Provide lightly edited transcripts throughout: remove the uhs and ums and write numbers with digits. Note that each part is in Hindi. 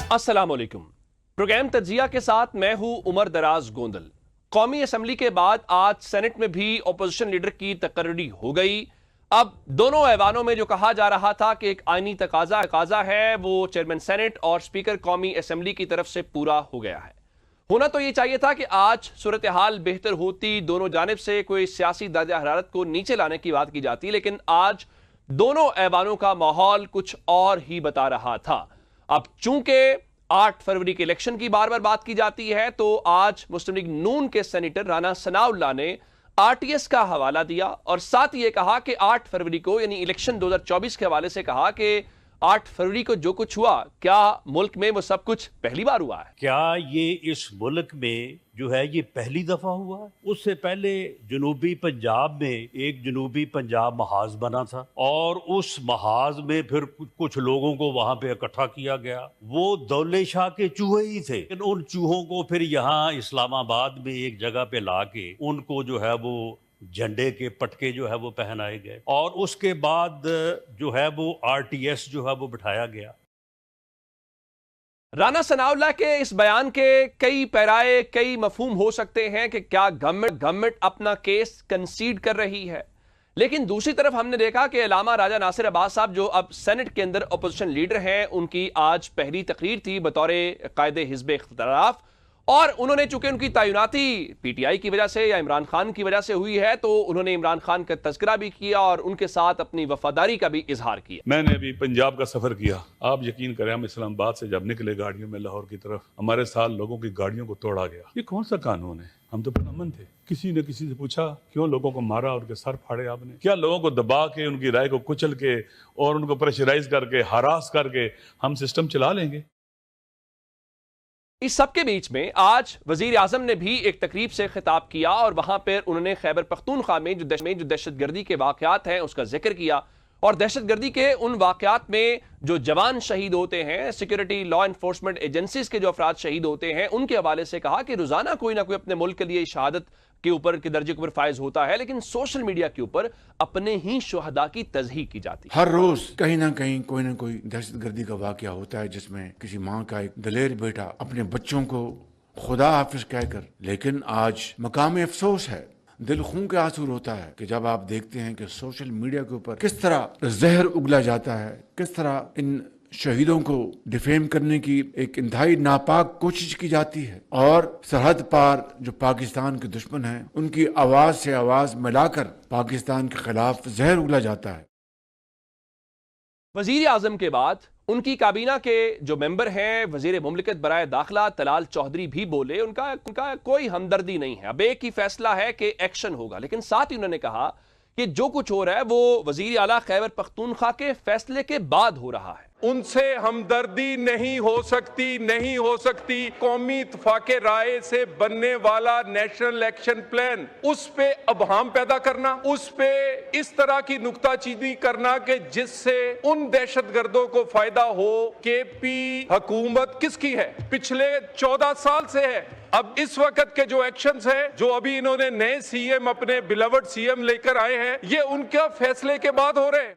अस्सलाम वालेकुम। प्रोग्राम तज्जिया के साथ मैं हूं उमर दराज गोंदल। कौमी असम्बली के बाद आज सेनेट में भी अपोजिशन लीडर की तकर्री हो गई। अब दोनों ऐवानों में जो कहा जा रहा था कि एक आईनी तकाजा है, वो चेयरमैन सेनेट और स्पीकर कौमी असम्बली की तरफ से पूरा हो गया है। होना तो ये चाहिए था कि आज सूरत हाल बेहतर होती, दोनों जानिब से कोई सियासी दर्जा हरारत को नीचे लाने की बात की जाती, लेकिन आज दोनों ऐवानों का माहौल कुछ और ही बता रहा था। अब चूंकि 8 फरवरी के इलेक्शन की बार बार बात की जाती है, तो आज मुस्लिम लीग नून के सेनेटर राना सनाउल्लाह ने आरटीएस का हवाला दिया और साथ ही यह कहा कि 8 फरवरी को यानी इलेक्शन 2024 के हवाले से कहा कि 8 फरवरी को जो कुछ हुआ, क्या मुल्क में वो सब कुछ पहली बार हुआ है? क्या ये इस मुल्क में जो है ये पहली दफा हुआ है? उससे पहले जनूबी पंजाब में एक जनूबी पंजाब महाज बना था और उस महाज में फिर कुछ लोगों को वहां पे इकट्ठा किया गया। वो दौले शाह के चूहे ही थे, लेकिन उन चूहों को फिर यहाँ इस्लामाबाद में एक जगह पे लाके उनको जो है वो झंडे के पटके जो है वो पहनाए गए और उसके बाद जो है वो आरटीएस जो है वो बिठाया गया। राना सनाउल्लाह के इस बयान के कई पैराए, कई मफहूम हो सकते हैं कि क्या गवर्नमेंट अपना केस कंसीड कर रही है, लेकिन दूसरी तरफ हमने देखा कि अल्लामा राजा नासिर अब्बास साहब जो अब सेनेट के अंदर अपोजिशन लीडर हैं, उनकी आज पहली तकरीर थी बतौर कायदे हिज़्ब इख्तिलाफ और उन्होंने चूंकि उनकी तैनाती पीटीआई की वजह से या इमरान खान की वजह से हुई है, तो उन्होंने इमरान खान का तज़किरा भी किया और उनके साथ अपनी वफादारी का भी इजहार किया। मैंने अभी पंजाब का सफर किया। आप यकीन करें, हम इस्लामाबाद से जब निकले गाड़ियों में लाहौर की तरफ, हमारे साथ लोगों की गाड़ियों को तोड़ा गया। ये कौन सा कानून है? हम तो पुरअमन थे। किसी ने किसी से पूछा क्यों लोगों को मारा और उनके सर फाड़े आपने? क्या लोगों को दबा के, उनकी राय को कुचल के और उनको प्रेशराइज करके, हरास करके हम सिस्टम चला लेंगे? इस सबके बीच में आज वजीर आजम ने भी एक तकरीब से खिताब किया और वहां पर उन्होंने खैबर पख्तूनख्वा में जो दहशतगर्दी के वाकयात हैं उसका जिक्र किया और दहशतगर्दी के उन वाकयात में जो जवान शहीद होते हैं, सिक्योरिटी लॉ एनफोर्समेंट एजेंसीज के जो अफराद शहीद होते हैं, उनके हवाले से कहा कि रोजाना कोई ना कोई अपने मुल्क के लिए शहादत के ऊपर के दर्जे के ऊपर फायज होता है, लेकिन सोशल मीडिया के ऊपर अपने ही शुहदा की तज़हीक की जाती है। हर रोज कहीं ना कोई दहशतगर्दी का वाकया होता है जिसमें किसी माँ का एक दलेर बेटा अपने बच्चों को खुदा हाफिज कहकर, लेकिन आज मकाम अफसोस है, दिल खून के आंसू रोता है कि जब आप देखते हैं कि सोशल मीडिया के ऊपर किस तरह जहर उगला जाता है, किस तरह इन शहीदों को डिफेम करने की एक इंतहाई नापाक कोशिश की जाती है और सरहद पार जो पाकिस्तान के दुश्मन हैं उनकी आवाज से आवाज मिलाकर पाकिस्तान के खिलाफ जहर उगला जाता है। वजीर आजम के बाद उनकी काबीना के जो मेंबर हैं, वजीर मुमलिकत बराए दाखिला तलाल चौधरी भी बोले, उनका कोई हमदर्दी नहीं है, अब एक ही फैसला है कि एक्शन होगा, लेकिन साथ ही उन्होंने कहा कि जो कुछ हो रहा है वो वजीर आला खैबर पख्तूनख्वा के फैसले के बाद हो रहा है। उनसे हमदर्दी नहीं हो सकती। कौमी इत्तेफाक़े राय से बनने वाला नेशनल एक्शन प्लान, उस पे अबहम पैदा करना, उस पे इस तरह की नुक्ताचीनी करना कि जिससे उन दहशतगर्दों को फायदा हो। केपी हुकूमत किसकी है? पिछले 14 साल से है। अब इस वक्त के जो एक्शंस है, जो अभी इन्होंने नए सीएम, अपने बिलवड सीएम लेकर आए हैं, ये उनका फैसले के बाद हो रहे हैं।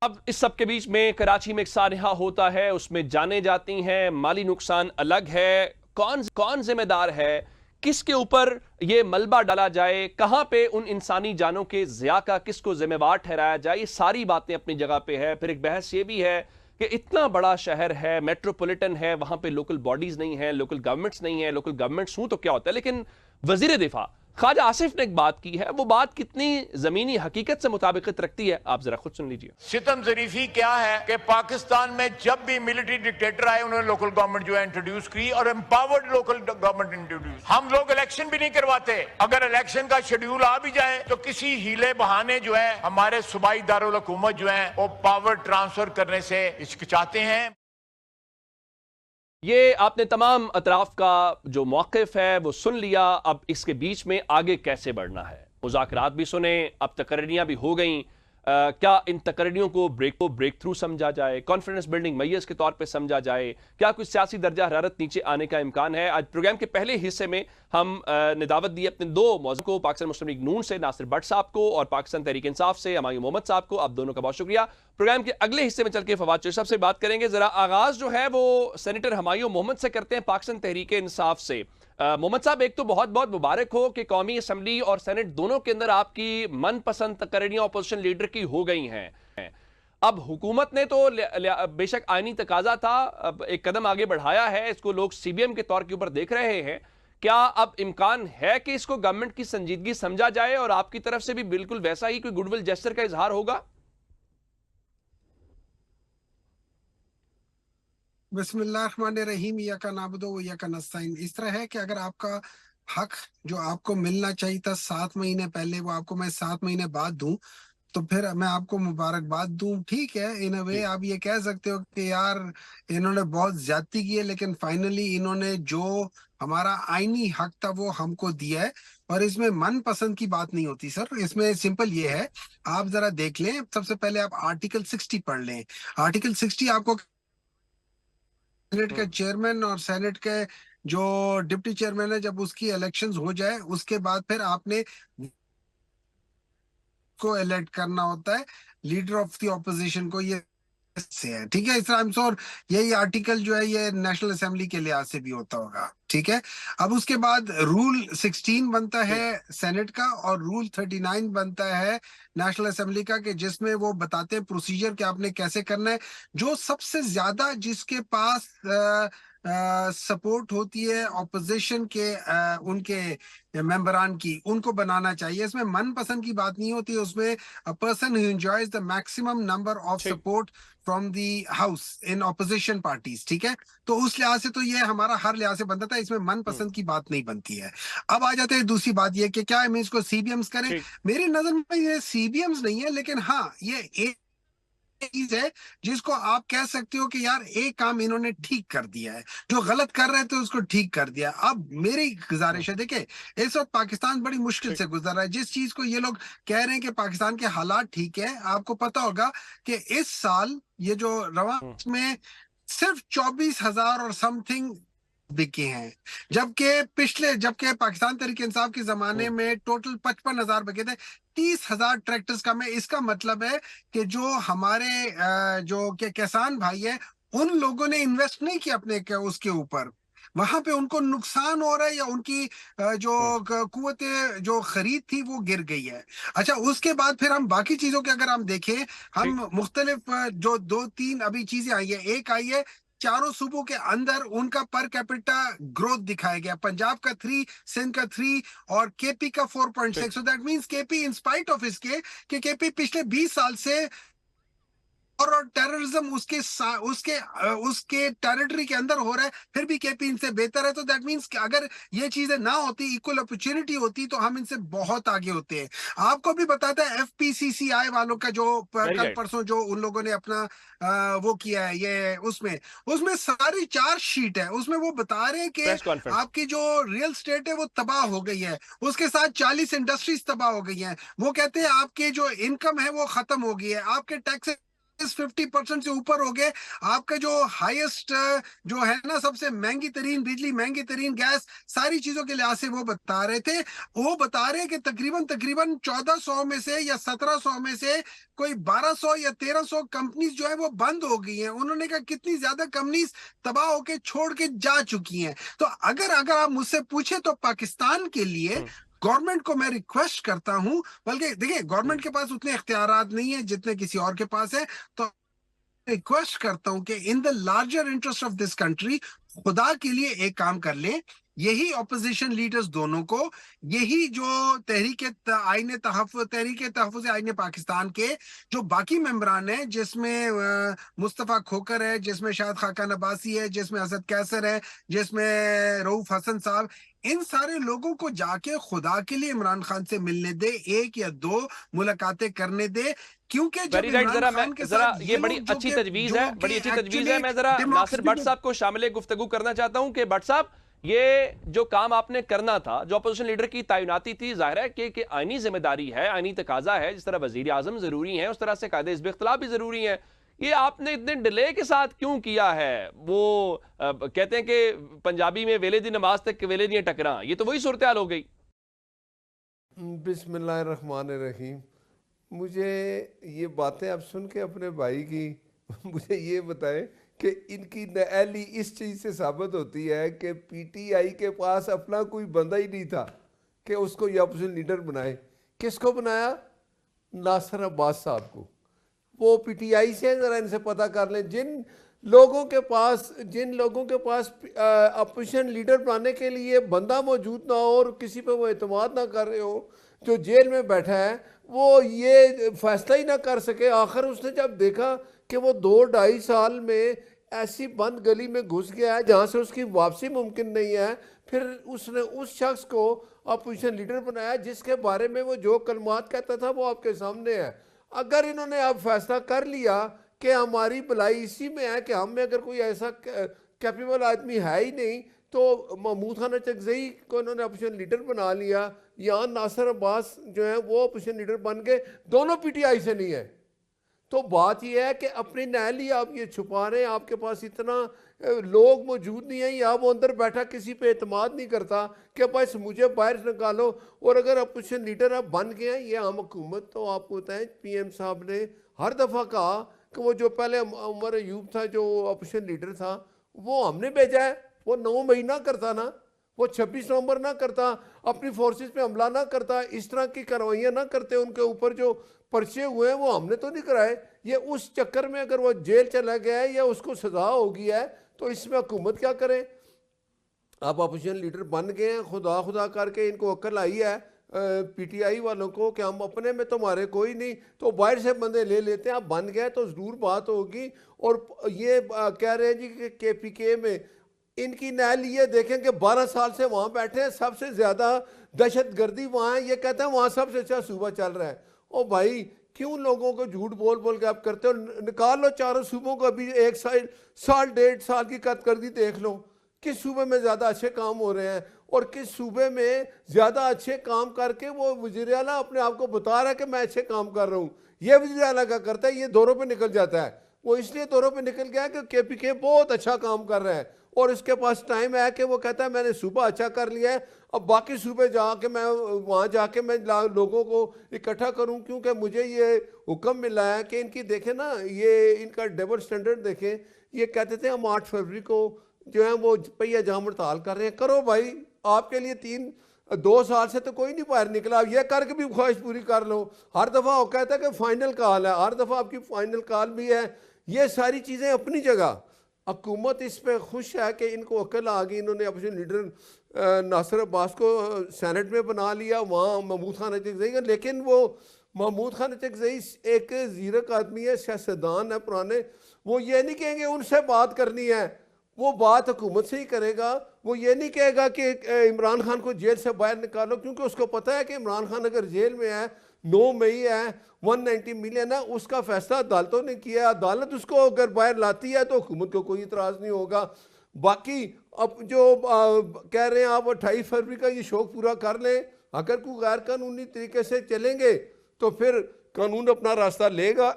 अब इस सब के बीच में कराची में एक सानहा होता है, उसमें जाने जाती हैं, माली नुकसान अलग है, कौन जिम्मेदार है, किसके ऊपर ये मलबा डाला जाए, कहां पे उन इंसानी जानों के ज़िया का किसको जिम्मेवार ठहराया जाए, ये सारी बातें अपनी जगह पे है। फिर एक बहस ये भी है कि इतना बड़ा शहर है, मेट्रोपॉलिटन है, वहां पे लोकल बॉडीज नहीं है, लोकल गवर्नमेंट्स नहीं है। लोकल गवर्नमेंट्स हूं तो क्या होता है, लेकिन वजीर दिफा ख्वाजा आसिफ ने एक बात की है, वो बात कितनी जमीनी हकीकत से मुताबिकत रखती है, आप जरा खुद सुन लीजिए। सितम ज़रीफी क्या है कि पाकिस्तान में जब भी मिलिट्री डिक्टेटर आए, उन्होंने लोकल गवर्नमेंट जो है इंट्रोड्यूस की और एम्पावर्ड लोकल गवर्नमेंट इंट्रोड्यूस। हम लोग इलेक्शन भी नहीं करवाते। अगर इलेक्शन का शेड्यूल आ भी जाए तो किसी हीले बहाने जो है हमारे सूबाई दारुल हुकूमत जो है वो पावर ट्रांसफर करने से हिचकिचाते हैं। ये आपने तमाम अतराफ का जो मौक़िफ़ है वो सुन लिया। अब इसके बीच में आगे कैसे बढ़ना है, मुज़ाकरात भी सुने, अब तकर्रियाँ भी हो गई। क्या इन तकरीरों को ब्रेक थ्रू समझा जाए, कॉन्फिडेंस बिल्डिंग मैयर्स के तौर पे समझा जाए, क्या कुछ सियासी दर्जा हरारत नीचे आने का इम्कान है? आज प्रोग्राम के पहले हिस्से में हम ने दावत दी अपने दो मौजूद को, पाकिस्तान मुस्लिम लीग नून से नासिर भट्ट साहब को और पाकिस्तान तहरीक इंसाफ से हुमायूं मोहम्मद साहब को। आप दोनों का बहुत शुक्रिया। प्रोग्राम के अगले हिस्से में चल के फवाद चौधरी साहब से बात करेंगे। जरा आगाज जो है वो सेनेटर हुमायूं मोहम्मद से करते हैं, पाकिस्तान तहरीक इंसाफ से। मोहम्मद साहब, एक तो बहुत बहुत मुबारक हो कि कौमी असम्बली और सेनेट दोनों के अंदर आपकी मनपसंद तकरीरियां अपोजिशन लीडर की हो गई हैं। अब हुकूमत ने तो बेशक आईनी तकाजा था, अब एक कदम आगे बढ़ाया है, इसको लोग सीबीएम के तौर के ऊपर देख रहे हैं। क्या अब इम्कान है कि इसको गवर्नमेंट की संजीदगी समझा जाए और आपकी तरफ से भी बिल्कुल वैसा ही कोई गुडविल जेस्चर का इजहार होगा? बिस्मिल्लाहिर्रहमानिर्रहीम, यका नाबुदु व यका नस्तईन। इस तरह है कि अगर आपका हक जो आपको मिलना चाहिए था 7 महीने पहले, वो आपको मैं 7 महीने बाद दूं, तो फिर मैं आपको मुबारकबाद दूं। ठीक है, इन अ वे आप ये कह सकते हो कि यार इन्होंने बहुत ज्यादती की है, लेकिन फाइनली इन्होंने जो हमारा आईनी हक था वो हमको दिया है। और इसमें मनपसंद की बात नहीं होती सर, इसमें सिंपल ये है, आप जरा देख लें। सबसे पहले आप आर्टिकल 60 पढ़ लें। आर्टिकल 60 आपको सेनेट के चेयरमैन और सेनेट के जो डिप्टी चेयरमैन है, जब उसकी इलेक्शंस हो जाए उसके बाद फिर आपने को इलेक्ट करना होता है, लीडर ऑफ द ऑपोजिशन को। ये से है, ठीक है। इस तरह श्योर यही आर्टिकल जो है ये नेशनल असेंबली के लिहाज से भी होता होगा, ठीक है। अब उसके बाद रूल 16 बनता है सेनेट का और रूल 39 बनता है नेशनल असेंबली का, कि जिसमें वो बताते हैं प्रोसीजर कि आपने कैसे करना है। जो सबसे ज्यादा जिसके पास सपोर्ट होती है ऑपोजिशन के उनके मेंबरान की, उनको बनाना चाहिए। इसमें मनपसंद की बात नहीं होती, उसमें a person who enjoys the maximum number of support from the house in opposition parties, ठीक है। तो उस लिहाज से तो ये हमारा हर लिहाज से बनता था, इसमें मनपसंद की बात नहीं बनती है। अब आ जाते हैं दूसरी बात ये कि क्या हम इसको सीबीएम्स करें। मेरी नजर में ये सीबीएम्स नहीं है, लेकिन हाँ ये एक चीज है जिसको आप कह सकते हो कि यार एक काम इन्होंने ठीक कर दिया है, जो गलत कर रहे थे उसको ठीक कर दिया। अब मेरी गुजारिश है, देखे इस वक्त पाकिस्तान बड़ी मुश्किल से गुजर रहा है। जिस चीज को ये लोग कह रहे हैं कि पाकिस्तान के हालात ठीक है, आपको पता होगा कि इस साल ये जो रवा में सिर्फ 24,000 और समथिंग बिके हैं, जबकि पाकिस्तान तहरीक इंसाफ के जमाने में टोटल 55,000 बिके थे। 30,000 ट्रैक्टर्स का में, इसका मतलब है कि जो हमारे जो के किसान भाई है उन लोगों ने इन्वेस्ट नहीं किया अपने उसके ऊपर, वहां पे उनको नुकसान हो रहा है या उनकी जो कुव्वत जो खरीद थी वो गिर गई है। अच्छा, उसके बाद फिर हम बाकी चीजों के अगर हम देखें, हम मुख्तलिफ जो 2-3 अभी चीजें आई है। एक आई है चारों सूबों के अंदर उनका पर कैपिटा ग्रोथ दिखाया गया। पंजाब का 3, सिंध का 3 और केपी का 4.6। So that means KP in spite of इसके कि केपी पिछले 20 साल से और टेररिज्म उसके टेरिटरी के अंदर हो रहा है, फिर भी केपी इनसे बेहतर है। तो दैट मींस कि अगर ये चीजें ना होती, इक्वल अपॉर्चुनिटी होती, तो हम इनसे बहुत आगे होते हैं। आपको भी बताता है एफपीसीसीआई वालों का जो कल परसों जो उन लोगों ने अपना वो किया है, ये उसमें सारी चार्ज शीट है, उसमें वो बता रहे हैं कि आपकी जो रियल स्टेट है वो तबाह हो गई है, उसके साथ 40 इंडस्ट्रीज तबाह हो गई हैं। वो कहते हैं आपके जो इनकम है वो खत्म हो गई है, आपके टैक्स 50% से ऊपर हो गए, आपका जो हाईएस्ट जो है ना, सबसे महंगी तरीन बिजली, महंगी तरीन गैस, सारी चीजों के लिहाज से वो बता रहे थे। वो बता रहे हैं कि तकरीबन 1400 में से या 1700 में से कोई 1200 या 1300 कंपनीज जो है वो बंद हो गई हैं। उन्होंने कहा कितनी ज्यादा कंपनीज तबाह होके छोड़ के जा चुकी हैं। तो अगर आप मुझसे पूछे तो पाकिस्तान के लिए गवर्नमेंट को मैं रिक्वेस्ट करता हूं, बल्कि देखिए गवर्नमेंट के पास उतने इख्तियारात नहीं है जितने किसी और के पास है, तो रिक्वेस्ट करता हूं कि in the larger interest of this country खुदा के लिए एक काम कर लें। यही ऑपोजिशन लीडर्स दोनों को, यही जो तहरीक तहफ़्फ़ुज़ आईन पाकिस्तान के जो बाकी मेंबरान हैं, जिसमें मुस्तफ़ा खोकर है, जिसमें शायद खाका नबासी है, जिसमें असद कैसर है, जिसमें रऊफ हसन साहब, इन सारे लोगों को जाके खुदा के लिए इमरान खान से मिलने दे, 1 या 2 मुलाकातें करने दे। क्योंकि जब इमरान खान के साथ ये बड़ी अच्छी तजवीज है, मैं जरा नासिर भट्ट साहब को शामिल गुफ्तगू करना चाहता हूं कि भट्ट साहब ये जो काम आपने करना था, जो अपोजिशन लीडर की तैनाती थी, जाहिर है कि आईनी जिम्मेदारी है, आईनी तकाजा है। जिस तरह वजीर आजम जरूरी है, उस तरह से कायदे हिज़्ब इख्तिलाफ भी जरूरी है। ये आपने इतने डिले के साथ क्यों किया है? वो कहते हैं कि पंजाबी में वेले दी नमाज तक वेले दियां टकरा, ये तो वही सूरत हाल हो गई। बिस्मिल्लाहिर्रहमानिर्रहीम। मुझे ये बातें अब सुन के अपने भाई की मुझे ये बताएं कि इनकी नाअहली इस चीज़ से साबित होती है कि पीटीआई के पास अपना कोई बंदा ही नहीं था कि उसको ये अपोजिशन लीडर बनाए। किसको बनाया? नासिर अब्बास साहब को। वो पीटीआई से ज़रा इनसे पता कर लें, जिन लोगों के पास अपोजिशन लीडर बनाने के लिए बंदा मौजूद ना हो और किसी पे वो एतमाद ना कर रहे हो, जो जेल में बैठा है, वो ये फैसला ही ना कर सके। आखिर उसने जब देखा कि वो 2-2.5 साल में ऐसी बंद गली में घुस गया है जहाँ से उसकी वापसी मुमकिन नहीं है, फिर उसने उस शख्स को अपोजिशन लीडर बनाया जिसके बारे में वो जो कलमात कहता था वो आपके सामने है। अगर इन्होंने अब फैसला कर लिया कि हमारी भलाई इसी में है कि हम में अगर कोई ऐसा कैपेबल आदमी है ही नहीं, तो महमूद खान चकजई को इन्होंने अपोजिशन लीडर बना लिया, या नासिर अब्बास जो है वो अपोजिशन लीडर बन गए, दोनों पीटीआई से नहीं है। तो बात यह है कि अपनी नाअहली आप ये छुपा रहे हैं, आपके पास इतना लोग मौजूद नहीं है, या वो अंदर बैठा किसी पे एतमाद नहीं करता कि बस मुझे बाहर निकालो। और अगर अपोजिशन लीडर आप बन गए हैं, ये आम हुकूमत, तो आपको बताएं पीएम साहब ने हर दफ़ा कहा कि वो जो पहले उमर अयूब था जो अपोजिशन लीडर था, वो हमने भेजा है। वो 9 मई ना करता ना, वो 26 नवंबर ना करता, अपनी फोर्सेस पे हमला ना करता, इस तरह की कार्रवाइयाँ ना करते, उनके ऊपर जो पर्चे हुए हैं वो हमने तो नहीं कराए। ये उस चक्कर में अगर वो जेल चला गया है या उसको सजा हो गया है, तो इसमें हुकूमत क्या करे? आप अपोजिशन लीडर बन गए हैं, खुदा खुदा करके इनको अक्ल आई है पीटीआई वालों को कि हम अपने में तो हमारे कोई नहीं, तो बाहर से बंदे ले लेते हैं। आप बन गए तो ज़रूर बात होगी। और ये कह रहे हैं जी कि केपीके में इनकी नाअहली ये देखें कि 12 साल से वहाँ बैठे हैं, सबसे ज़्यादा दहशत गर्दी वहाँ है, ये कहते हैं वहाँ सबसे अच्छा सूबा चल रहा है। ओ भाई, क्यों लोगों को झूठ बोल बोल के आप करते हो? निकाल लो चारों सूबों को, अभी 1 साल 1.5 साल की कद कर दी, देख लो किस सूबे में ज़्यादा अच्छे काम हो रहे हैं और किस सूबे में ज़्यादा अच्छे काम करके वो वज़ीर आला अपने आप को बता रहा है कि मैं अच्छे काम कर रहा हूँ। ये वज़ीर आला का करता है, ये दौरों पे निकल जाता है। वो इसलिए दौरों पे निकल गया कि केपीके बहुत अच्छा काम कर रहा है और इसके पास टाइम है कि वो कहता है मैंने सूबा अच्छा कर लिया है, अब बाकी सूबे जाके मैं वहाँ जाके मैं लोगों को इकट्ठा करूँ, क्योंकि मुझे ये हुक्म मिला है कि इनकी देखें ना, ये इनका डबल स्टैंडर्ड देखें। ये कहते थे हम 8 फरवरी को जो है वो पहिया जाम हड़ताल कर रहे हैं। करो भाई, आपके लिए 2 साल से तो कोई नहीं बाहर निकला, ये करके भी ख्वाहिश पूरी कर लो। हर दफ़ा वो कहता है कि फाइनल कॉल है, हर दफ़ा आपकी फाइनल कॉल भी है। ये सारी चीज़ें अपनी जगह, हुकूमत इस पर खुश है कि इनको अकल आ गई। इन्होंने अपोजिशन लीडर नासिर अब्बास को सेनेट में बना लिया, वहाँ महमूद खान चकजई, लेकिन वो महमूद खान चकजई एक ज़ीरक आदमी है, सियासतदान है पुराने। वो ये नहीं कहेंगे उनसे बात करनी है, वो बात हुकूमत से ही करेगा। वो ये नहीं कहेगा कि इमरान खान को जेल से बाहर निकालो, क्योंकि उसको पता है कि इमरान खान अगर जेल में है, 9 मई है, 190 मिलियन है, उसका फैसला अदालतों ने किया। अदालत उसको अगर बाहर लाती है तो हुकूमत को कोई इतराज़ नहीं होगा। बाकी अब जो कह रहे हैं आप 28 फरवरी का ये शौक पूरा कर लें, अगर कोई गैर कानूनी तरीके से चलेंगे तो फिर कानून अपना रास्ता लेगा।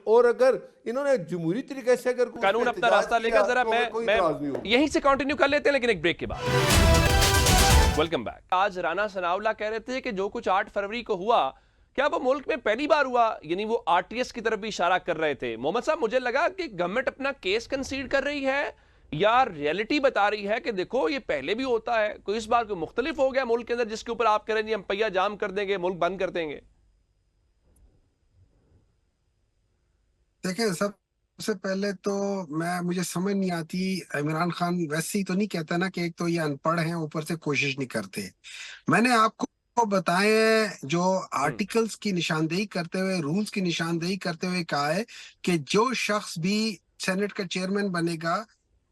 और अगर इन्होंने जमहूरी तरीके से अगर कानून अपना रास्ता लेगा, जरा मैं यहीं से कंटिन्यू कर लेते हैं, लेकिन एक ब्रेक के बाद। Welcome back. आज राना सनाउल्लाह कह रहे थे कि जो कुछ 8 फरवरी को हुआ, क्या वो मुल्क में पहली बार हुआ? यानी वो आरटीएस की तरफ भी इशारा कर रहे थे। मोहम्मद साहब, मुझे लगा कि गवर्नमेंट अपना केस कंसीड कर रही है या रियलिटी बता रही है कि देखो ये पहले भी होता है, कोई इस बार कोई मुख्तलिफ हो गया मुल्क के अंदर जिसके ऊपर आप करेंगे हम पहिया जाम कर देंगे, मुल्क बंद कर देंगे। देखिए, सबसे पहले तो मुझे समझ नहीं आती, इमरान खान वैसे ही तो नहीं कहता ना कि एक तो ये अनपढ़ हैं, ऊपर से कोशिश नहीं करते। मैंने आपको बताए हैं जो आर्टिकल्स की निशानदेही करते हुए, रूल्स की निशानदेही करते हुए कहा है कि जो शख्स भी सेनेट का चेयरमैन बनेगा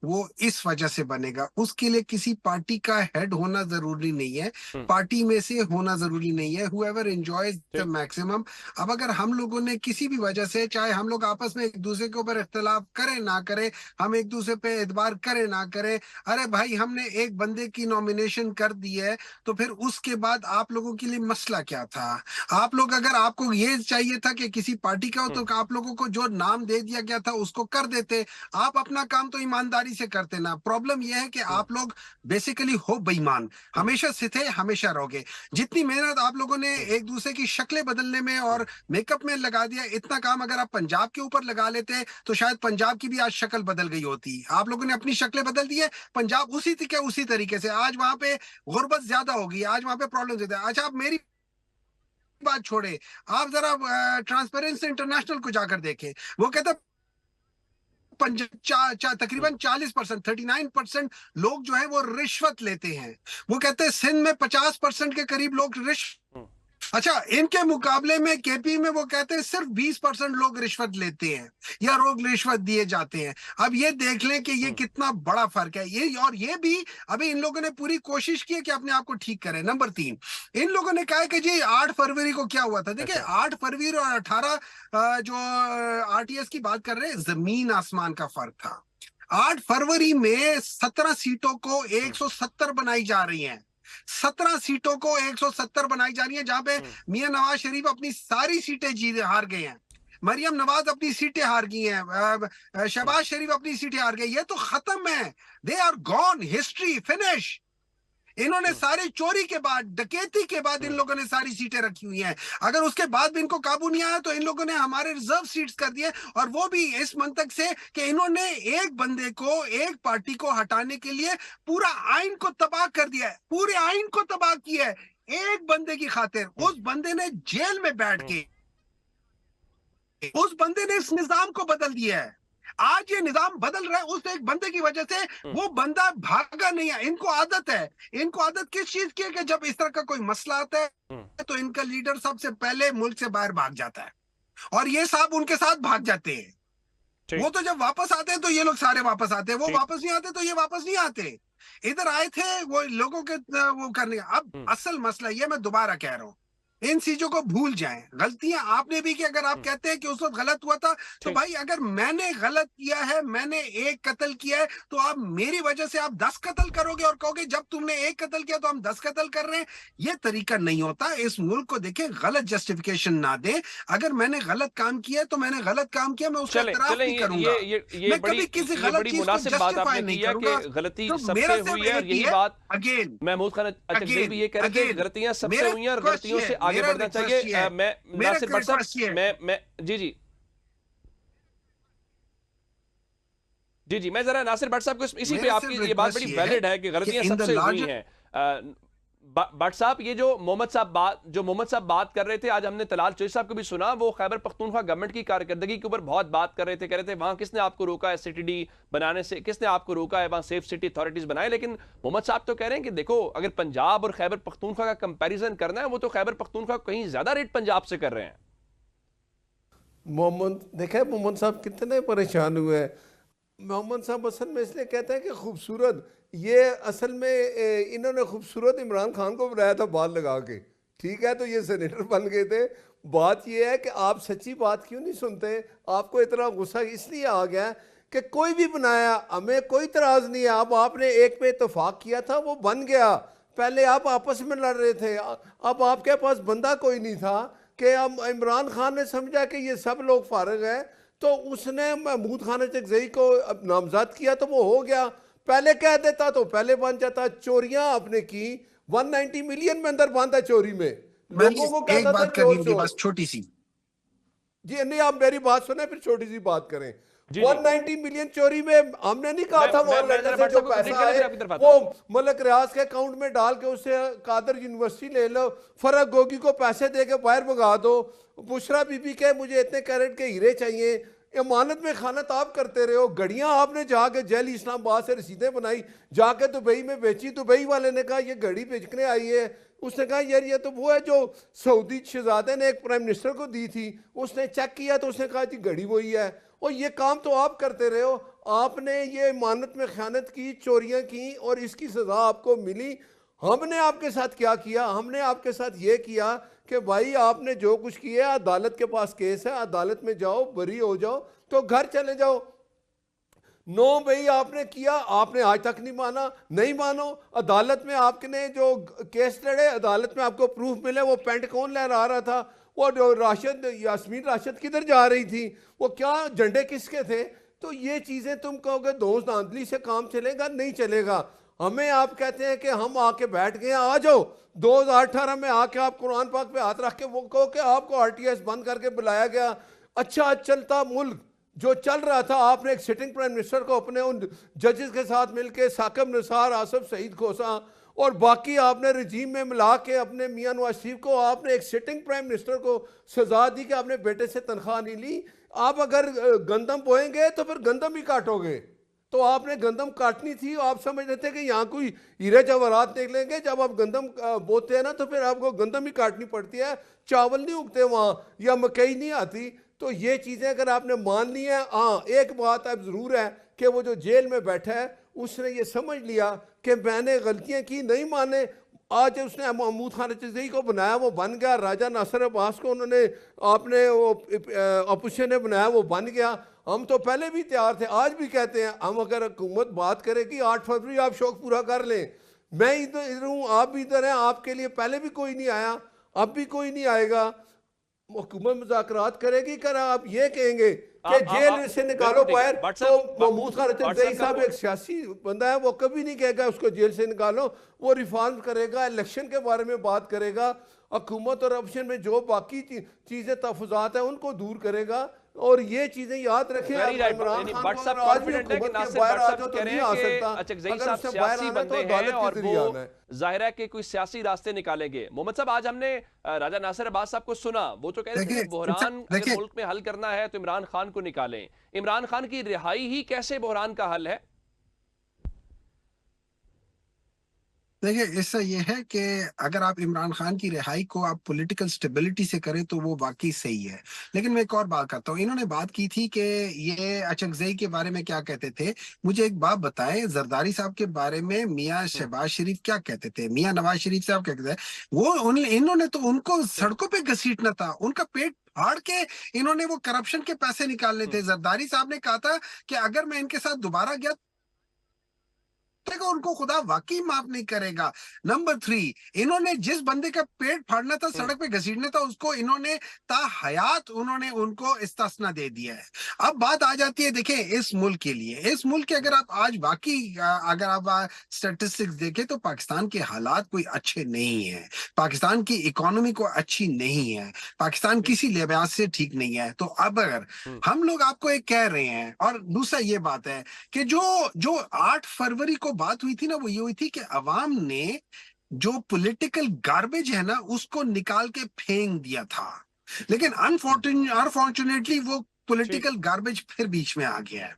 वो इस वजह से बनेगा। उसके लिए किसी पार्टी का हेड होना जरूरी नहीं है, पार्टी में से होना जरूरी नहीं है। Whoever enjoys the maximum. अब अगर हम लोगों ने किसी भी वजह से, चाहे हम लोग आपस में एक दूसरे के ऊपर इख्तिलाफ करें ना करें, हम एक दूसरे पे एतबार करें ना करें, अरे भाई हमने एक बंदे की नॉमिनेशन कर दी है तो फिर उसके बाद आप लोगों के लिए मसला क्या था? आप लोग, अगर आपको ये चाहिए था कि किसी पार्टी का हो तो आप लोगों को जो नाम दे दिया गया था उसको कर देते। आप अपना काम तो ईमानदारी से करते ना। प्रॉब्लम यह है कि आप लोग बेसिकली हो बेईमान, हमेशा से थे, हमेशा रहोगे। जितनी मेहनत आप लोगों ने एक दूसरे की शक्लें बदलने में और मेकअप में लगा दिया, इतना काम अगर आप पंजाब के ऊपर लगा लेते तो शायद पंजाब की भी आज शक्ल बदल गई होती। आप लोगों ने अपनी शक्लें बदल दी है, पंजाब उसी तरीके से आज वहां पे गुर्बत ज्यादा होगी, आज वहां पे प्रॉब्लम ज्यादा है। अच्छा, आप मेरी बात छोड़े, आप जरा ट्रांसपेरेंसी इंटरनेशनल को जाकर देखें। वो कहता तकरीबन 40%, 39% लोग जो है वो रिश्वत लेते हैं। वो कहते हैं सिंध में 50% के करीब लोग अच्छा, इनके मुकाबले में केपी में वो कहते हैं सिर्फ 20% लोग रिश्वत लेते हैं या लोग रिश्वत दिए जाते हैं। अब ये देख लें कि ये कितना बड़ा फर्क है। ये भी अभी इन लोगों ने पूरी कोशिश की है कि अपने आप को ठीक करें। नंबर 3, इन लोगों ने कहा कि जी 8 फरवरी को क्या हुआ था। देखिए 8 फरवरी और 18 जो आरटीएस की बात कर रहे हैं, जमीन आसमान का फर्क था। 8 फरवरी में 17 सीटों को 170 बनाई जा रही हैं। 17 सीटों को 170 बनाई जा रही है, जहां पे मियां नवाज शरीफ अपनी सारी सीटें हार गए हैं, मरियम नवाज अपनी सीटें हार गई हैं, शहबाज शरीफ अपनी सीटें हार गए। ये तो खत्म है, they are gone, history finish. इन्होंने सारी चोरी के बाद, डकैती के बाद इन लोगों ने सारी सीटें रखी हुई हैं। अगर उसके बाद भी इनको काबू नहीं आया तो इन लोगों ने हमारे रिजर्व सीट्स कर दिए, और वो भी इस मंतक से कि इन्होंने एक बंदे को, एक पार्टी को हटाने के लिए पूरा आइन को तबाह कर दिया है, पूरे आइन को तबाह किया है एक बंदे की खातिर। उस बंदे ने जेल में बैठ के, उस बंदे ने इस निजाम को बदल दिया है। आज ये निजाम बदल रहा है उस एक बंदे की वजह से। वो बंदा भागा नहीं है। इनको आदत है, इनको आदत किस चीज की है कि जब इस तरह का कोई मसला आता है तो इनका लीडर सबसे पहले मुल्क से बाहर भाग जाता है, और ये साहब उनके साथ भाग जाते हैं। वो तो जब वापस आते हैं तो ये लोग सारे वापस आते हैं, वो वापस नहीं आते तो ये वापस नहीं आते। इधर आए थे वो लोगों के वो करने। अब असल मसला ये, मैं दोबारा कह रहा हूं, इन चीजों को भूल जाएं। गलतियां आपने भी की। अगर आप कहते हैं कि उस वक्त गलत हुआ था, तो भाई अगर मैंने गलत किया है, मैंने एक कत्ल किया है, तो आप मेरी वजह से आप 10 कत्ल करोगे और कहोगे जब तुमने एक कत्ल किया तो हम 10 कत्ल कर रहे हैं। ये तरीका नहीं होता। इस मुल्क को देखें, गलत जस्टिफिकेशन ना दे। अगर मैंने गलत काम किया तो मैंने गलत काम किया, मैं उसका इतराफ नहीं करूंगा। मैं कभी किसी गलत चीज को जस्टिफाई नहीं करूंगा। गलती सबसे हुई है, यही बात अगेन महमूद खान अचकज़ई भी ये कह रहे थे, गलतियां सबसे हुई हैं और गलतियों से आगे बढ़ना चाहिए। मैं नासिर भट्ट साहब, मैं जी मैं जरा नासिर भट्ट साहब को इसी पे, आपकी ये बात बड़ी वैलिड है कि गलतियां सबसे हुई हैं। भट्ट साहब, ये जो मोहम्मद साहब बात कर रहे थे, आज हमने तलाल चोई साहब को भी सुना, वो खैबर पख्तूनख्वा गवर्नमेंट की कारकर्दगी के ऊपर बहुत बात कर रहे थे। कह रहे थे वहां किसने आपको रोका है सिटी बनाने से, किसने आपको रोका है वहां सेफ सिटी अथॉरिटीज बनाए। लेकिन मोहम्मद साहब तो कह रहे हैं कि देखो, अगर पंजाब और खैबर पख्तूनख्वा का कंपैरिजन करना है, वो तो खैबर पख्तूनख्वा कहीं ज्यादा रेट पंजाब से कर रहे हैं। मोहम्मद साहब कितने परेशान हुए हैं। मोहम्मद साहब असल में इसलिए कहते हैं कि खूबसूरत, ये असल में इन्होंने खूबसूरत इमरान खान को बनाया था बाल लगा के, ठीक है, तो ये सेनेटर बन गए थे। बात ये है कि आप सच्ची बात क्यों नहीं सुनते। आपको इतना गुस्सा इसलिए आ गया कि कोई भी बनाया, हमें कोई इतराज़ नहीं है। अब आपने एक पे इतफाक़ किया था, वो बन गया। पहले आप आपस में लड़ रहे थे, अब आपके पास बंदा कोई नहीं था कि अब इमरान खान ने समझा कि ये सब लोग फारिग हैं, तो उसने महमूद खान अचकज़ई को नामजद किया, तो वो हो गया। पहले कह देता तो पहले बन जाता। चोरियां आपने की, 190 मिलियन में अंदर बांधा चोरी में। लोगों को एक बात करनी होगी बस छोटी सी। जी नहीं, आप मेरी बात सुने फिर छोटी सी बात करें। 190 मिलियन चोरी में हमने नहीं कहा था वहां लड़ने से जो पैसा आए वो मलक रियाज के अकाउंट में डाल के उससे कादर यूनिवर्सिटी ले लो, फरक गोगी को पैसे दे के बाहर भगा दो, बुशरा बीबी के मुझे इतने कैरेट के हीरे चाहिए, इमानत में खानत आप करते रहे हो। गड़ियां आपने जाके जेल इस्लामाबाद से रसीदें बनाई, जाके दुबई में बेची। दुबई वाले ने कहा ये घड़ी बेचने आई है। उसने कहा यार ये तो वो है जो सऊदी शहजादे ने एक प्राइम मिनिस्टर को दी थी। उसने चेक किया तो उसने कहा जी घड़ी वही है। और ये काम तो आप करते रहे हो। आपने ये मानत में खयानत की, चोरियां की और इसकी सजा आपको मिली। हमने आपके साथ क्या किया? हमने आपके साथ ये किया कि भाई आपने जो कुछ किया, अदालत के पास केस है, अदालत में जाओ, बरी हो जाओ तो घर चले जाओ। नो भाई आपने किया, आपने आज तक नहीं माना, नहीं मानो। अदालत में आपने जो केस लड़े, अदालत में आपको प्रूफ मिले, वो पेंट कौन लहरा रहा था, वो जो राशिद यास्मीन राशिद किधर जा रही थी, वो क्या झंडे किसके थे? तो ये चीजें तुम कहोगे दोस्त धांधली से काम चलेगा, नहीं चलेगा। हमें आप कहते हैं कि हम आके बैठ गए, आ जाओ 2018 में आके आप कुरान पाक पे हाथ रख के वो कहो कि आपको आरटीएस बंद करके बुलाया गया। अच्छा चलता मुल्क जो चल रहा था, आपने एक सिटिंग प्राइम मिनिस्टर को अपने उन जजेस के साथ मिलके साकिब निसार, आसफ सईद खोसा और बाकी आपने रजीम में मिला के अपने मियां नवाज शरीफ को, आपने एक सिटिंग प्राइम मिनिस्टर को सजा दी कि आपने बेटे से तनख्वाह नहीं ली। आप अगर गंदम बोएंगे तो फिर गंदम ही काटोगे। तो आपने गंदम काटनी थी, आप समझ रहे थे कि यहाँ कोई हीरे जवाहरात निकलेंगे। जब आप गंदम बोते हैं ना तो फिर आपको गंदम ही काटनी पड़ती है, चावल नहीं उगते वहाँ या मकई नहीं आती। तो ये चीज़ें अगर आपने मान ली है, हाँ एक बात अब ज़रूर है कि वो जो जेल में बैठा है उसने ये समझ लिया कि मैंने गलतियाँ की, नहीं माने। आज उसने महमूद खान अचकज़ई को बनाया, वो बन गया। राजा नासिर अब्बास को उन्होंने आपने वो अपोजिशन ने बनाया, वो बन गया। हम तो पहले भी तैयार थे, आज भी कहते हैं हम अगर हुकूमत बात करेगी 8 फरवरी आप शौक पूरा कर लें। मैं इधर हूँ, आप भी इधर हैं, आपके लिए पहले भी कोई नहीं आया, अब भी कोई नहीं आएगा। हुकूमत मुज़ाकरात करेगी, कर आप ये कहेंगे कि जेल से निकालो बाहर, तो महमूद खान अचकज़ई साहब एक सियासी बंदा है, वो कभी नहीं कहेगा उसको जेल से निकालो। वो रिफॉर्म करेगा, इलेक्शन के बारे में बात करेगा, हुकूमत और ऑप्शन में जो बाकी चीज़ें तहफ़्फ़ुज़ात हैं उनको दूर करेगा। और ये चीजें याद रखें। जाहिर है कि कोई सियासी रास्ते निकालेंगे। मोहम्मद साहब, आज हमने राजा नासिर अब्बास साहब को सुना, वो तो कह रहे थे बहरान अगर मुल्क में हल करना है तो इमरान खान को निकालें। इमरान खान की रिहाई ही कैसे बहरान का हल है? देखिए, इससे ये है कि अगर आप इमरान खान की रिहाई को आप पॉलिटिकल स्टेबिलिटी से करें तो वो वाकई सही है। लेकिन मैं एक और बात करता हूँ, इन्होंने बात की थी कि ये अचकज़ई के बारे में क्या कहते थे। मुझे एक बात बताएं, जरदारी साहब के बारे में मियां शहबाज शरीफ क्या कहते थे, मियां नवाज शरीफ साहब क्या कहते थे? वो इन्होंने तो उनको सड़कों पे घसीटना था, उनका पेट फाड़ के इन्होंने वो करप्शन के पैसे निकालने थे। जरदारी साहब ने कहा था कि अगर मैं इनके साथ दोबारा गया उनको खुदा वाकई माफ नहीं करेगा। नंबर 3, इन्होंने जिस बंदे का पेट फाड़ना था, सड़क पे घसीटना था, उसको इन्होंने ताहयात उन्होंने उनको इस्तिस्ना दे दिया है। अब बात आ जाती है, देखें इस मुल्क के लिए, इस मुल्क के अगर आप आज वाकई अगर आप स्टैटिस्टिक्स देखें तो पाकिस्तान के हालात कोई अच्छे नहीं है, पाकिस्तान की इकोनॉमी को अच्छी नहीं है, पाकिस्तान किसी लिहाज से ठीक नहीं है। तो अब अगर हम लोग आपको एक कह रहे हैं, और दूसरा ये बात है कि जो 8 फरवरी को बात हुई थी ना, वो ये हुई थी कि अवाम ने जो पॉलिटिकल गार्बेज है ना उसको निकाल के फेंक दिया था। लेकिन अनफॉर्चुनेटली वो पॉलिटिकल गार्बेज फिर बीच में आ गया है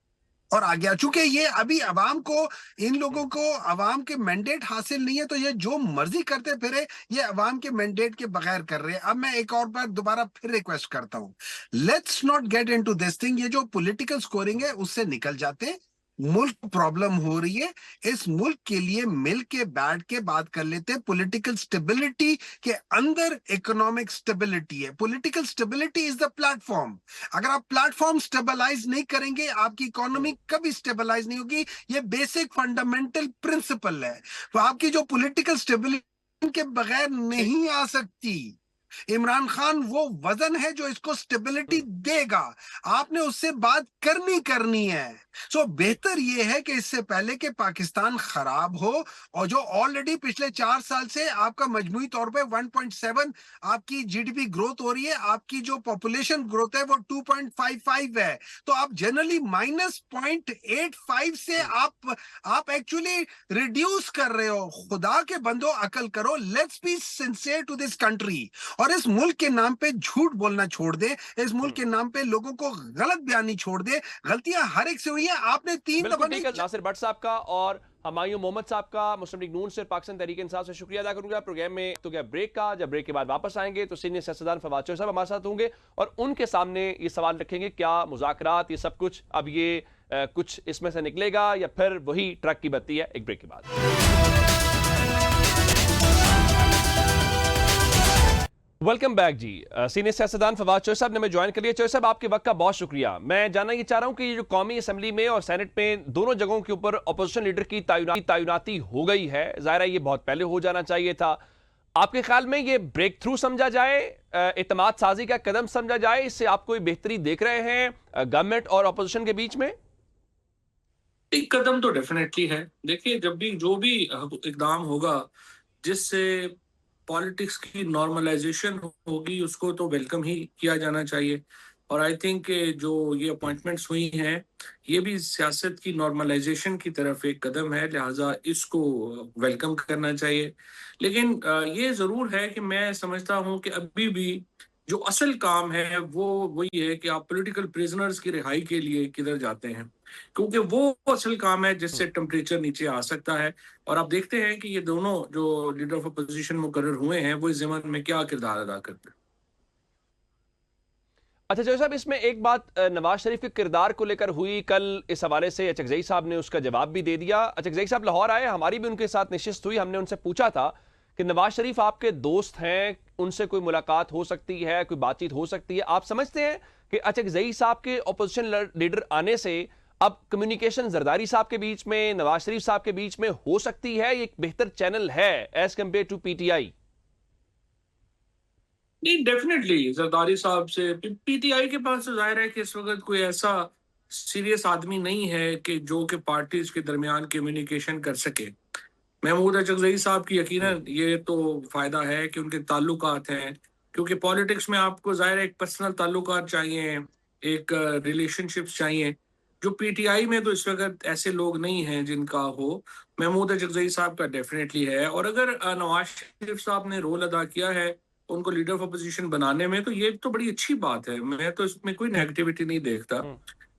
और आ गया, चूंकि ये अभी अवाम को, इन लोगों को अवाम के मैंडेट हासिल नहीं है तो ये जो मर्जी करते फिरे, ये अवाम के मैंडेट के बगैर कर रहे हैं। अब मैं एक और बार दोबारा फिर रिक्वेस्ट करता हूं, let's not get into this thing. ये जो पॉलिटिकल स्कोरिंग है उससे निकल जाते हैं। मुल्क प्रॉब्लम हो रही है, इस मुल्क के लिए मिल के बैठ के बात कर लेते हैं। पॉलिटिकल स्टेबिलिटी के अंदर इकोनॉमिक स्टेबिलिटी है। Political stability is the platform. अगर आप प्लेटफॉर्म स्टेबलाइज नहीं करेंगे, आपकी इकोनॉमी कभी स्टेबलाइज नहीं होगी। ये बेसिक फंडामेंटल प्रिंसिपल है। तो आपकी जो पॉलिटिकल स्टेबिलिटी के बगैर नहीं आ सकती। इमरान खान वो वजन है जो इसको स्टेबिलिटी देगा, आपने उससे बात करनी है। सो बेहतर ये है कि इससे पहले कि पाकिस्तान खराब हो, और जो ऑलरेडी पिछले 4 साल से आपका मजमूई तौर पे 1.7 आपकी जीडीपी ग्रोथ हो रही है, आपकी जो पॉपुलेशन ग्रोथ है वो 2.55 है, तो आप जनरली -0.85 से आप एक्चुअली रिड्यूस कर रहे हो। खुदा के बंदो अकल करो, let's be sincere to this country, और इस मुल्क के नाम पे झूठ बोलना छोड़ दे, इस मुल्क के नाम पे लोगों को गलत बयानी छोड़ दे। गलतियां हर एक से हुई है, आपने 3 दफा नहीं। नासिर भट्ट साहब का और हमायूं मोहम्मद साहब का मुस्लिम लीग नून से पाकिस्तान तहरीक इंसाफ से शुक्रिया अदा करूंगा। प्रोग्राम में तो क्या ब्रेक का, जब ब्रेक के बाद वापस आएंगे तो सीनियर सियासतदान फवाद चौधरी साहब हमारे साथ होंगे और उनके सामने ये सवाल रखेंगे क्या मुज़ाकरात, ये सब कुछ अब ये कुछ इसमें से निकलेगा या फिर वही ट्रक की बत्ती है? एक ब्रेक के बाद। वेलकम बैक जी। सीनियर सियासतदान फवाद चौधरी साहब ने हमें ज्वाइन कर लिया। चौधरी साहब, आपके वक्त का बहुत शुक्रिया। मैं जानना ये चाह रहा हूं कि ये जो कौमी असम्बली में और सेनेट में दोनों जगहों के ऊपर अपोजिशन लीडर की तैनाती हो गई है, जाहिर है ये बहुत पहले हो जाना चाहिए था। आपके ख्याल में ये ब्रेक थ्रू समझा जाए, इत्तेमाद साजी का कदम समझा जाए? इससे आप कोई बेहतरी देख रहे हैं गवर्नमेंट और अपोजिशन के बीच में? एक कदम तो डेफिनेटली है। देखिए, जब भी जो भी इकदाम होगा जिससे पॉलिटिक्स की नॉर्मलाइजेशन होगी, उसको तो वेलकम ही किया जाना चाहिए। और आई थिंक जो ये अपॉइंटमेंट्स हुई हैं, ये भी सियासत की नॉर्मलाइजेशन की तरफ एक कदम है, लिहाजा इसको वेलकम करना चाहिए। लेकिन ये ज़रूर है कि मैं समझता हूँ कि अभी भी जो असल काम है वो वही है कि आप पॉलिटिकल प्रिजनर्स की रिहाई के लिए किधर जाते हैं, क्योंकि वो असल काम है जिससे टेम्परेचर नीचे आ सकता है। और आप देखते हैं कि ये दोनों जो लीडर ऑफ अपोजिशन मुकर्रर हुए हैं वो इस ज़माने में क्या किरदार अदा करते हैं। अच्छा चौधरी साहब, इसमें एक बात नवाज शरीफ के किरदार को लेकर हुई कल, इस हवाले से अचकजई साहब ने उसका जवाब भी दे दिया। अचकजई साहब लाहौर आए, हमारी भी उनके साथ नशिस्त हुई। हमने उनसे पूछा था कि नवाज शरीफ आपके दोस्त हैं, उनसे कोई मुलाकात हो सकती है, कोई बातचीत हो सकती है? आप समझते हैं कि अचकजई साहब के अपोजिशन लीडर आने से अब कम्युनिकेशन जरदारी साहब के बीच में, नवाज शरीफ साहब के बीच में हो सकती है, एक बेहतर चैनल है एज कम्पेयर टू पीटीआई? नहीं, डेफिनेटली जरदारी साहब से पीटीआई के पास तो जाहिर है कि इस वक्त कोई ऐसा सीरियस आदमी नहीं है कि जो कि पार्टीज के दरमियान कम्युनिकेशन कर सके। महमूद अचकजई साहब की यकीनन ये तो फायदा है कि उनके ताल्लुकात हैं, क्योंकि पॉलिटिक्स में आपको जाहिर है एक पर्सनल ताल्लुकात चाहिए, एक रिलेशनशिप्स चाहिए, जो पीटीआई में तो इस वक्त ऐसे लोग नहीं हैं जिनका हो। महमूद अचकजई साहब का डेफिनेटली है। और अगर नवाज शरीफ साहब ने रोल अदा किया है उनको लीडर ऑफ अपोजिशन बनाने में, तो ये तो बड़ी अच्छी बात है। मैं तो इसमें कोई नेगेटिविटी नहीं देखता।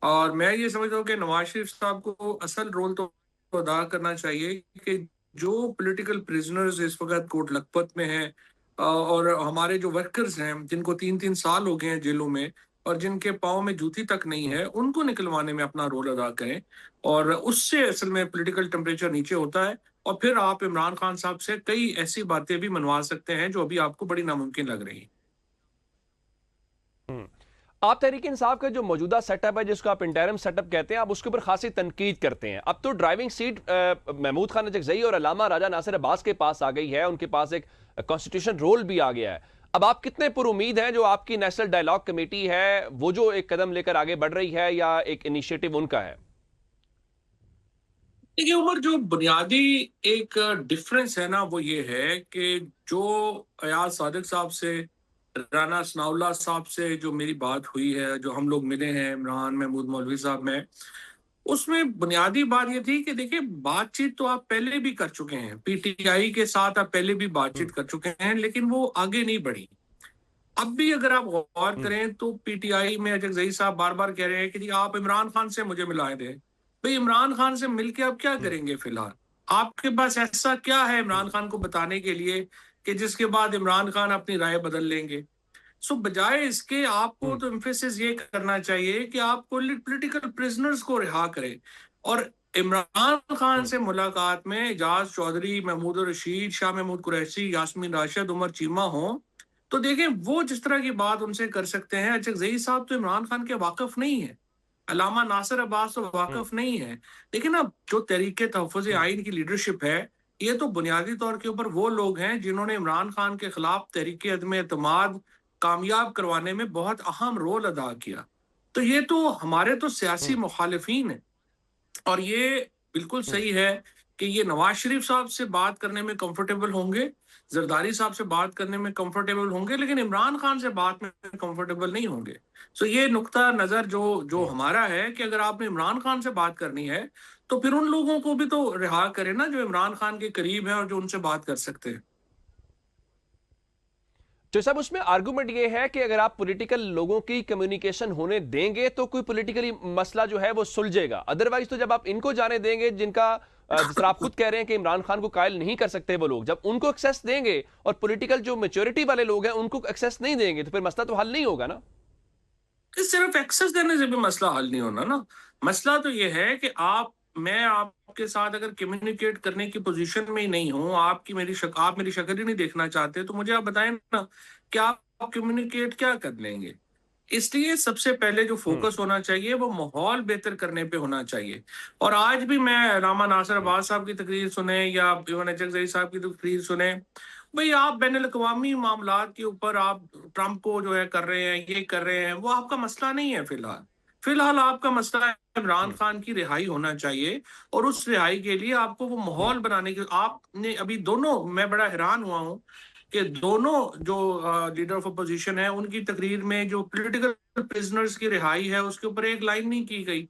और मैं ये समझता हूँ कि नवाज शरीफ साहब को असल रोल तो अदा करना चाहिए कि जो पॉलिटिकल प्रिजनर्स इस वक्त कोट लखपत में हैं और हमारे जो वर्कर्स हैं जिनको 3-3 साल हो गए हैं जेलों में और जिनके पाँव में जूती तक नहीं है, उनको निकलवाने में अपना रोल अदा करें। और उससे असल में पॉलिटिकल टेम्परेचर नीचे होता है और फिर आप इमरान खान साहब से कई ऐसी बातें भी मनवा सकते हैं जो अभी आपको बड़ी नामुमकिन लग रही हैं। आप तहरीक इंसाफ का जो मौजूदा सेटअप है, जिसको आप इंटरिम सेटअप कहते हैं, आप उसके ऊपर खासी तनकीद करते हैं। अब तो ड्राइविंग सीट महमूद खान अचकजई और अल्लामा राजा नासिर अब्बास के पास आ गई है, उनके पास एक कॉन्स्टिट्यूशन रोल भी आ गया है। अब आप कितने पुरुमीद हैं जो आपकी नेशनल डायलॉग कमेटी है वो जो एक कदम लेकर आगे बढ़ रही है, या एक इनिशिएटिव उनका है? देखिए उमर, जो बुनियादी एक डिफरेंस है ना वो ये है कि जो अयाज सादिक साहब से, राना सनाउल्लाह साहब से जो मेरी बात हुई है, जो हम लोग मिले हैं इमरान महमूद मौलवी साहब में, उसमें बुनियादी बात ये थी कि देखिए बातचीत तो आप पहले भी कर चुके हैं, पीटीआई के साथ आप पहले भी बातचीत कर चुके हैं, लेकिन वो आगे नहीं बढ़ी। अब भी अगर आप गौर करें तो पीटीआई में अचकजई साहब बार बार कह रहे हैं कि जी आप इमरान खान से मुझे मिलाए दें। भाई इमरान खान से मिलके आप क्या करेंगे? फिलहाल आपके पास ऐसा क्या है इमरान खान को बताने के लिए कि जिसके बाद इमरान खान अपनी राय बदल लेंगे? सो बजाय इसके आपको तो एम्फेसिस ये करना चाहिए कि आप पॉलिटिकल प्रिजनर्स को रिहा करें। और इमरान खान से मुलाकात में एजाज चौधरी, महमूद रशीद, शाह महमूद कुरैशी, यास्मीन राशिद, उमर चीमा हो, तो देखें वो जिस तरह की बात उनसे कर सकते हैं। अचकजई साहब तो इमरान खान के वाकफ नहीं है, अल्लामा नासिर अब्बास तो वाकफ नहीं है। लेकिन अब जो तहरीके तहफ़्फ़ुज़ आइन की लीडरशिप है, ये तो बुनियादी तौर के ऊपर वो लोग हैं जिन्होंने इमरान खान के खिलाफ तहरीके अदम एतमाद कामयाब करवाने में बहुत अहम रोल अदा किया। तो ये तो हमारे तो सियासी मुखालिफिन है। और ये बिल्कुल सही है कि ये नवाज शरीफ साहब से बात करने में कंफर्टेबल होंगे, जरदारी साहब से बात करने में कंफर्टेबल होंगे, लेकिन इमरान खान से बात में कंफर्टेबल नहीं होंगे। सो ये नुक्ता नजर जो हमारा है कि अगर आपने इमरान खान से बात करनी है तो फिर उन लोगों को भी तो रिहा करें ना जो इमरान खान के करीब हैं और जो उनसे बात कर सकते हैं। तो साहब उसमें आर्गुमेंट ये है कि अगर आप पॉलिटिकल लोगों की कम्युनिकेशन होने देंगे तो कोई पॉलिटिकली मसला जो है वो सुलझेगा, अदरवाइज तो जब आप इनको जाने देंगे जिनका जिस तरह आप खुद कह रहे हैं कि इमरान खान को कायल नहीं कर सकते वो लोग, जब उनको एक्सेस देंगे और पॉलिटिकल जो मैच्योरिटी वाले लोग हैं उनको एक्सेस नहीं देंगे तो फिर मसला तो हल नहीं होगा ना। सिर्फ एक्सेस देने से भी मसला हल नहीं होना ना। मसला तो ये है कि मैं आपके साथ अगर कम्युनिकेट करने की पोजीशन में ही नहीं हूं, आप मेरी शक्ल ही नहीं देखना चाहते, तो मुझे आप बताएं ना कि आप कम्युनिकेट क्या कर लेंगे। इसलिए सबसे पहले जो फोकस होना चाहिए वो माहौल बेहतर करने पे होना चाहिए। और आज भी मैं रामा नासिर अब्बास साहब की तकरीर सुने या इवन अचकजई साहब की तकरीर सुने, भाई आप बैन अल-अक़वामी मामलात के ऊपर आप ट्रंप को जो है कर रहे हैं, ये कर रहे हैं, वो आपका मसला नहीं है। फिलहाल आपका मसला है इमरान खान की रिहाई होना चाहिए, और उस रिहाई के लिए आपको वो माहौल बनाने के आपने अभी दोनों, मैं बड़ा हैरान हुआ हूँ कि दोनों जो लीडर ऑफ अपोजिशन है उनकी तकरीर में जो पॉलिटिकल प्रिजनर्स की रिहाई है उसके ऊपर एक लाइन नहीं की गई,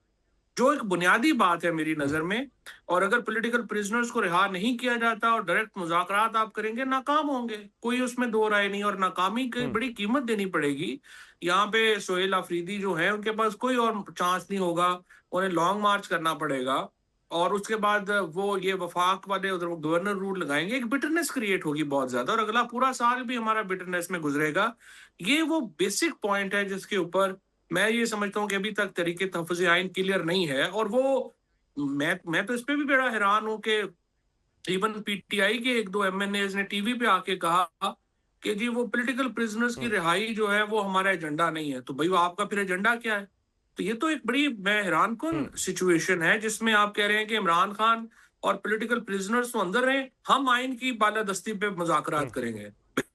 जो एक बुनियादी बात है मेरी नजर में। और अगर पॉलिटिकल प्रिजनर्स को रिहा नहीं किया जाता और डायरेक्ट मुज़ाकरात आप करेंगे, नाकाम होंगे, कोई उसमें दो राय नहीं, और नाकामी की बड़ी कीमत देनी पड़ेगी। यहाँ पे सोहेल अफरीदी जो है उनके पास कोई और चांस नहीं होगा, उन्हें लॉन्ग मार्च करना पड़ेगा, और उसके बाद वो ये वफाक वाले उधर गवर्नर रूल लगाएंगे, एक बिटरनेस क्रिएट होगी बहुत ज्यादा, और अगला पूरा साल भी हमारा बिटरनेस में गुजरेगा। ये वो बेसिक पॉइंट है जिसके ऊपर मैं ये समझता हूँ कि अभी तक तरीके तहफ़्फ़ुज़ आइन क्लियर नहीं है। और वो मैं तो इस पे भी बड़ा हैरान हूँ कि इवन पीटीआई के एक दो एमएनएज ने टीवी पे आके कहा कि जी वो पॉलिटिकल प्रिजनर्स की रिहाई जो है वो हमारा एजेंडा नहीं है। तो भाई वो आपका फिर एजेंडा क्या है? तो ये तो एक बड़ी मैं हैरान कुन सिचुएशन है जिसमें आप कह रहे हैं कि इमरान खान और पॉलिटिकल प्रिजनर्स तो अंदर हैं, हम आइन की बालादस्ती पे मुज़ाकरात करेंगे।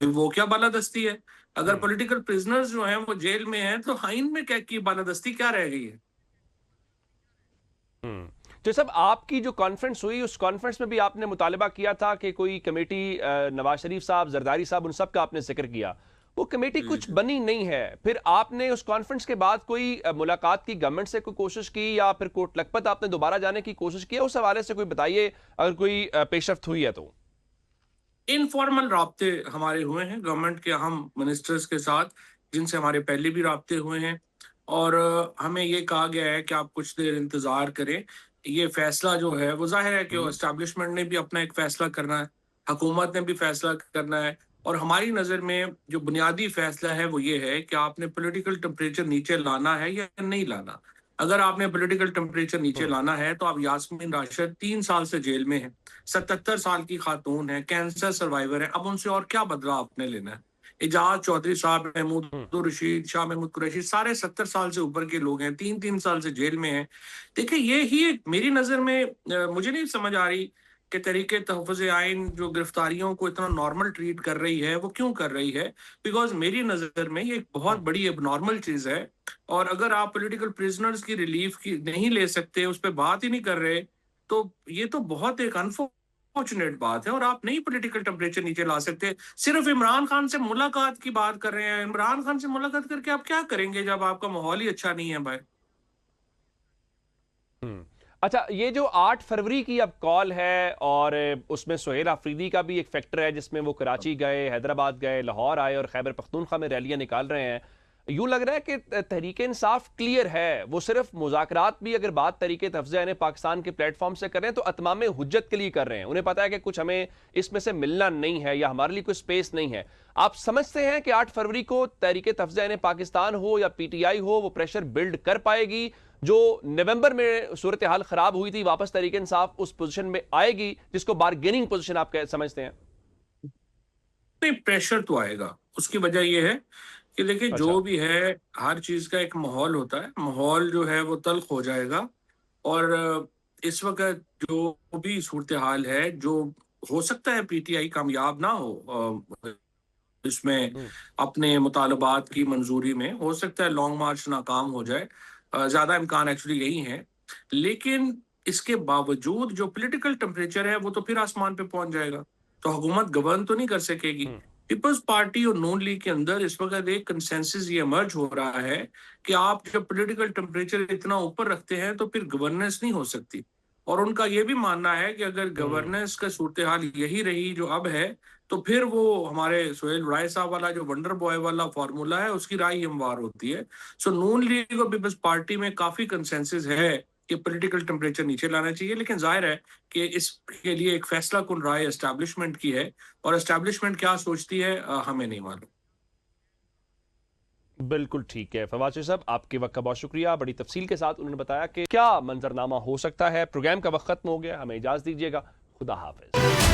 वो क्या बालादस्ती है? अगर पॉलिटिकल प्रिजनर्स जो हैं वो जेल में हैं, तो आइन में क्या की बालादस्ती क्या रह गई है? तो सब आपकी जो कॉन्फ्रेंस हुई, उस कॉन्फ्रेंस में भी आपने मुतालबा किया था कि कोई कमेटी, नवाज शरीफ साहब, जरदारी साहब, उन सब का आपने जिक्र किया, वो कमेटी कुछ बनी नहीं है। फिर आपने उस कॉन्फ्रेंस के बाद कोई मुलाकात की, गवर्नमेंट से कोई कोशिश की, या फिर कोट लखपत आपने दोबारा जाने की कोशिश की? उस हवाले से कोई बताइए, अगर कोई पेशरफ्त हुई है तो। इनफॉर्मल राब्ते हमारे हुए हैं गवर्नमेंट के अहम मिनिस्टर्स के साथ, जिनसे हमारे पहले भी राब्ते हुए हैं, और हमें ये कहा गया है कि आप कुछ देर इंतजार करें। ये फैसला जो है वो जाहिर है कि एस्टैब्लिशमेंट ने भी अपना एक फैसला करना है, हुकूमत ने भी फैसला करना है, और हमारी नज़र में जो बुनियादी फैसला है वो ये है कि आपने पॉलिटिकल टेम्परेचर नीचे लाना है या नहीं लाना। अगर आपने पॉलिटिकल टेम्परेचर नीचे लाना है तो आप यास्मीन राशिद 3 साल से जेल में है, 77 साल की खातून है, कैंसर सर्वाइवर है, अब उनसे और क्या बदला आपने लेना है? एजाज चौधरी साहब, महमूद रशीद, शाह महमूद कुरैशी, सारे 70 साल से ऊपर के लोग हैं, 3-3 साल से जेल में हैं। देखिए ये ही मेरी नज़र में मुझे नहीं समझ आ रही कि तरीके तहफ़्फ़ुज़ आइन जो गिरफ्तारियों को इतना नॉर्मल ट्रीट कर रही है, वो क्यों कर रही है? बिकॉज़ मेरी नज़र में ये एक बहुत बड़ी एबनॉर्मल चीज़ है, और अगर आप पॉलिटिकल प्रिजनर्स की रिलीफ की नहीं ले सकते, उस पर बात ही नहीं कर रहे, तो ये तो बहुत एक अनफॉर्चुनेट बात है। और आप नहीं पॉलिटिकल टेम्परेचर नीचे ला सकते, सिर्फ इमरान खान से मुलाकात की बात कर रहे हैं। इमरान खान से मुलाकात करके आप क्या करेंगे जब आपका माहौल ही अच्छा नहीं है भाई? अच्छा, ये जो 8 फरवरी की अब कॉल है, और उसमें सोहेल अफरीदी का भी एक फैक्टर है, जिसमें वो कराची गए, हैदराबाद गए, लाहौर आए और खैबर पख्तूनख्वा में रैलियां निकाल रहे हैं। यूं लग रहा है कि तहरीक इंसाफ क्लियर है, वो सिर्फ मुज़ाकरात भी अगर बात तरीके तफ़्ज़े पाकिस्तान के प्लेटफॉर्म से कर रहे हैं तो अतमाम हुज्जत के लिए कर रहे हैं। उन्हें पता है कि कुछ हमें इसमें से मिलना नहीं है या हमारे लिए कोई स्पेस नहीं है। आप समझते हैं कि 8 फरवरी को तहरीक तफ़्ज़े पाकिस्तान हो या पीटीआई हो, वो प्रेशर बिल्ड कर पाएगी? जो नवंबर में सूरत हाल खराब हुई थी, वापस तहरीक इंसाफ उस पोजीशन में आएगी जिसको बारगेनिंग पोजीशन आप समझते हैं? नहीं, प्रेशर तो आएगा। उसकी वजह यह है कि देखिए जो भी है, हर चीज का एक माहौल होता है, माहौल जो है वो तल्ख हो जाएगा। और इस वक्त जो भी सूरत हाल है, जो हो सकता है पीटीआई कामयाब ना हो इसमें अपने मुतालबात की मंजूरी में, हो सकता है लॉन्ग मार्च नाकाम हो जाए, ज्यादा इम्कान एक्चुअली यही है। लेकिन इसके बावजूद जो पॉलिटिकल टेम्परेचर है वो तो फिर आसमान पे पहुंच जाएगा, तो हुकूमत गवर्न तो नहीं कर सकेगी। पीपल्स पार्टी और नून लीग के अंदर इस वक्त एक कंसेंसस ये इमर्ज हो रहा है कि आप जब पॉलिटिकल टेम्परेचर इतना ऊपर रखते हैं तो फिर गवर्नेंस नहीं हो सकती। और उनका ये भी मानना है कि अगर गवर्नेंस का सूरत हाल यही रही जो अब है, तो फिर वो हमारे सोहेल राय साहब वाला जो वंडर बॉय वाला फार्मूला है उसकी राय हमवार होती है। सो नून लीग और पीपल्स पार्टी में काफी कंसेंसस है कि पॉलिटिकल टेम्परेचर नीचे लाना चाहिए, लेकिन जाहिर है कि इसके लिए एक फैसला कुन राय एस्टैब्लिशमेंट की है, और एस्टैब्लिशमेंट क्या सोचती है हमें नहीं मालूम। बिल्कुल ठीक है फवाद शेख साहब, आपके वक्त का बहुत शुक्रिया। बड़ी तफसील के साथ उन्होंने बताया कि क्या मंजरनामा हो सकता है। प्रोग्राम का वक्त खत्म हो गया, हमें इजाजत दीजिएगा। खुदा हाफिज।